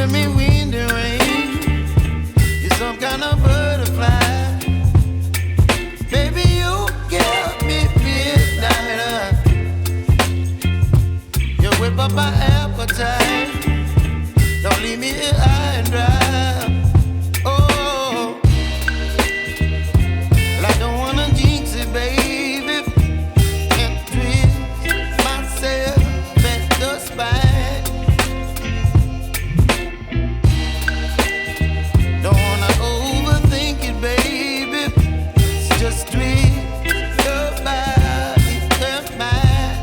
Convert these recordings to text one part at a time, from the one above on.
giving me wind and rain. You're some kind of butterfly. Baby, you give me midnight. You whip up my appetite. Don't leave me here high and dry. Oh, well, I don't wanna jinx it, baby, and twist myself at the spine. Don't wanna overthink it, baby. It's just twist your body and mine.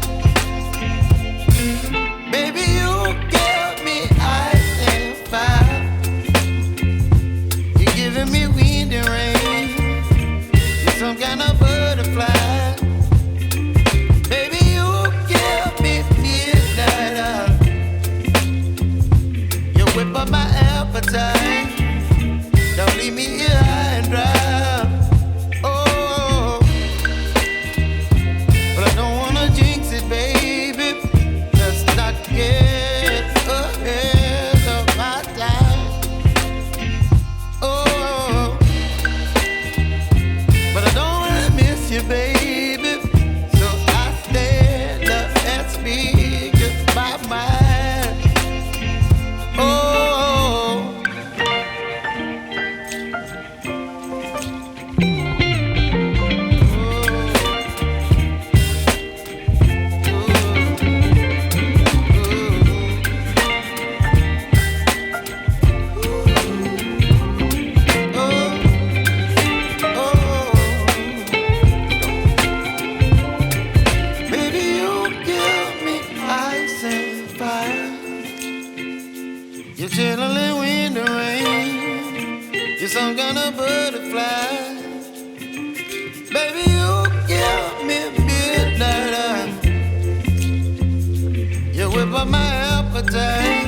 Baby, you give me ice and fire. You're giving me wind and rain. You're some kind of butterfly. Baby, you give me midnight. You whip up my appetite. Don't leave me here high and dry. Oh, but I don't wanna jinx it, baby. Let's not get ahead of my time. Oh, but I don't wanna miss you, baby. So I stand up and speak my mind. Oh. Baby, you give me ice and fire. You're chilling wind and rain. You're some kind of butterfly. Baby, you give me midnight. You whip up my appetite.